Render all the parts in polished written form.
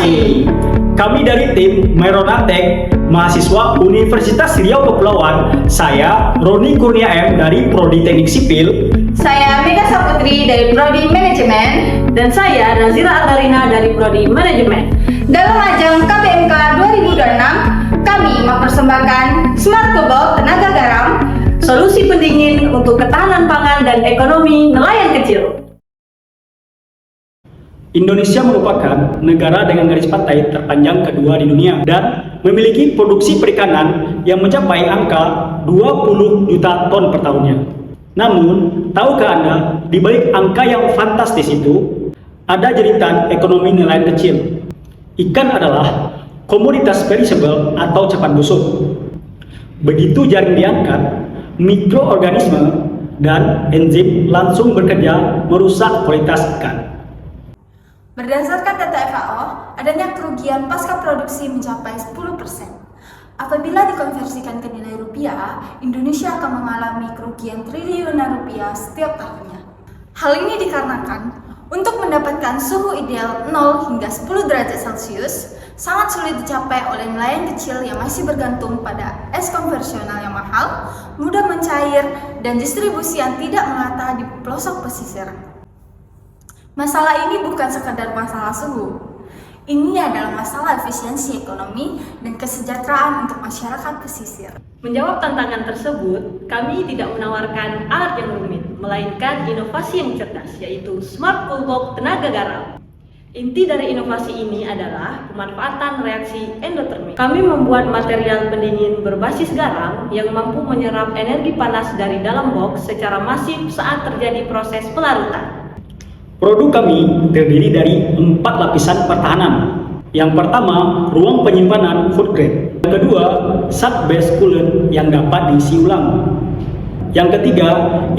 kasih. Kami dari tim Meronatek, mahasiswa Universitas Riau Kepulauan. Saya Roni Kurnia M dari Prodi Teknik Sipil. Saya Mega Saputri dari Prodi Manajemen. Dan saya Nazira Ardarina dari Prodi Manajemen. Dalam ajang KBMK 2026, kami mempersembahkan Smart Cobalt Tenaga Garam, Solusi pendingin untuk ketahanan pangan dan ekonomi nelayan kecil. Indonesia merupakan negara dengan garis pantai terpanjang kedua di dunia dan memiliki produksi perikanan yang mencapai angka 20 juta ton per tahunnya. Namun, tahukah Anda, di balik angka yang fantastis itu, ada jeritan ekonomi nelayan kecil. Ikan adalah komoditas perishable atau cepat busuk. Begitu jaring diangkat, mikroorganisme dan enzim langsung bekerja merusak kualitas ikan. Berdasarkan data FAO, adanya kerugian pasca produksi mencapai 10%. Apabila dikonversikan ke nilai rupiah, Indonesia akan mengalami kerugian triliunan rupiah setiap tahunnya. Hal ini dikarenakan untuk mendapatkan suhu ideal 0 hingga 10 derajat Celcius sangat sulit dicapai oleh nelayan kecil yang masih bergantung pada es konvensional yang mahal, mudah mencair, dan distribusi yang tidak merata di pelosok pesisir. Masalah ini bukan sekadar masalah suhu. Ini adalah masalah efisiensi ekonomi dan kesejahteraan untuk masyarakat pesisir. Menjawab tantangan tersebut, kami tidak menawarkan alat yang rumit, melainkan inovasi yang cerdas, yaitu Smart Cobalt Tenaga Garam. Inti dari inovasi ini adalah pemanfaatan reaksi endotermik. Kami membuat material pendingin berbasis garam yang mampu menyerap energi panas dari dalam box secara masif saat terjadi proses pelarutan. Produk kami terdiri dari 4 lapisan pertahanan. Yang pertama, ruang penyimpanan food grade. Yang kedua, sub base coolant yang dapat diisi ulang. Yang ketiga,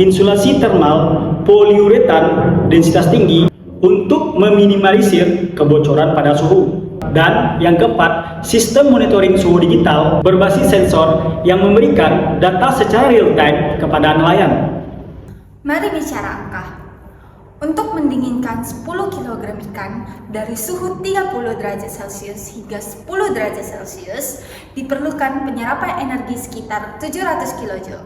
insulasi thermal poliuretan densitas tinggi untuk meminimalisir kebocoran pada suhu. Dan yang keempat, sistem monitoring suhu digital berbasis sensor yang memberikan data secara real time kepada nelayan. Mari bicara angka. Untuk mendinginkan 10 kg ikan dari suhu 30 derajat Celcius hingga 10 derajat Celcius diperlukan penyerapan energi sekitar 700 kJ.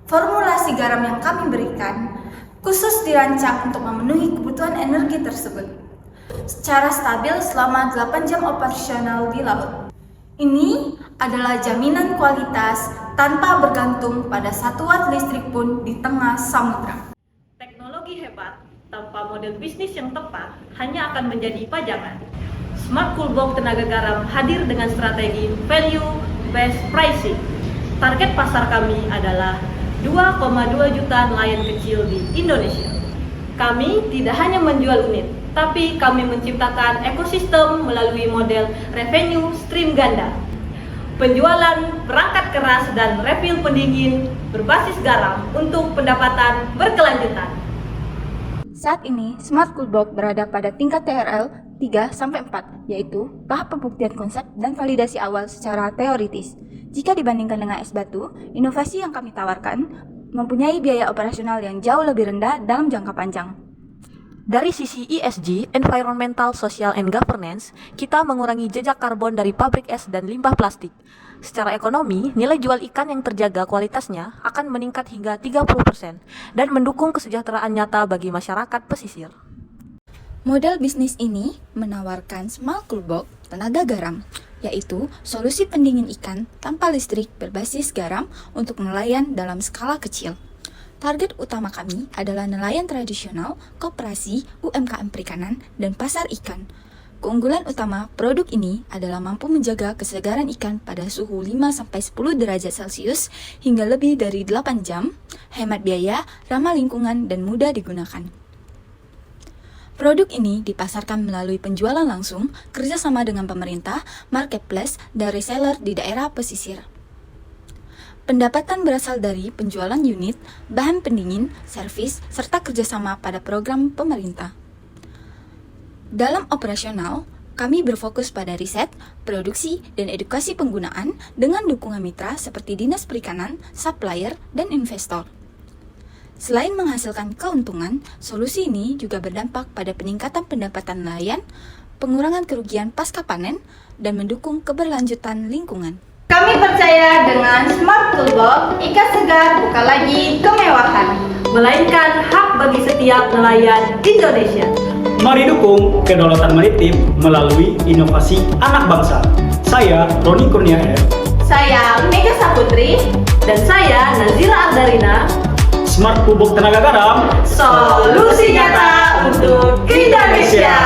Formulasi garam yang kami berikan khusus dirancang untuk memenuhi kebutuhan energi tersebut secara stabil selama 8 jam operasional di laut. Ini adalah jaminan kualitas tanpa bergantung pada 1 watt listrik pun di tengah samudra. Teknologi hebat tanpa model bisnis yang tepat hanya akan menjadi pajangan. Smart Cobalt Tenaga Garam hadir dengan strategi value based pricing. Target pasar kami adalah 2,2 juta nelayan kecil di Indonesia. Kami tidak hanya menjual unit, tapi kami menciptakan ekosistem melalui model revenue stream ganda. Penjualan perangkat keras dan refill pendingin berbasis garam untuk pendapatan berkelanjutan. Saat ini, Smart Cobalt berada pada tingkat TRL 3-4, yaitu tahap pembuktian konsep dan validasi awal secara teoritis. Jika dibandingkan dengan es batu, inovasi yang kami tawarkan mempunyai biaya operasional yang jauh lebih rendah dalam jangka panjang. Dari sisi ESG, Environmental, Social, and Governance, kita mengurangi jejak karbon dari pabrik es dan limbah plastik. Secara ekonomi, nilai jual ikan yang terjaga kualitasnya akan meningkat hingga 30% dan mendukung kesejahteraan nyata bagi masyarakat pesisir. Model bisnis ini menawarkan Smart Cobalt Tenaga Garam, yaitu solusi pendingin ikan tanpa listrik berbasis garam untuk nelayan dalam skala kecil. Target utama kami adalah nelayan tradisional, koperasi, UMKM perikanan, dan pasar ikan. Keunggulan utama produk ini adalah mampu menjaga kesegaran ikan pada suhu 5-10 derajat Celcius hingga lebih dari 8 jam, hemat biaya, ramah lingkungan, dan mudah digunakan. Produk ini dipasarkan melalui penjualan langsung, kerjasama dengan pemerintah, marketplace, dan reseller di daerah pesisir. Pendapatan berasal dari penjualan unit, bahan pendingin, servis, serta kerjasama pada program pemerintah. Dalam operasional, kami berfokus pada riset, produksi, dan edukasi penggunaan dengan dukungan mitra seperti Dinas Perikanan, supplier, dan investor. Selain menghasilkan keuntungan, solusi ini juga berdampak pada peningkatan pendapatan nelayan, pengurangan kerugian pasca panen, dan mendukung keberlanjutan lingkungan. Kami percaya dengan Smart Cool Box, ikan segar bukan lagi kemewahan, melainkan hak bagi setiap nelayan Indonesia. Mari dukung kedaulatan maritim melalui inovasi anak bangsa. Saya Roni Kurnia F. Saya Mega Saputri, Dan saya Nazila Ardarina, Smart Cool Box Tenaga Garam. solusi nyata untuk Indonesia.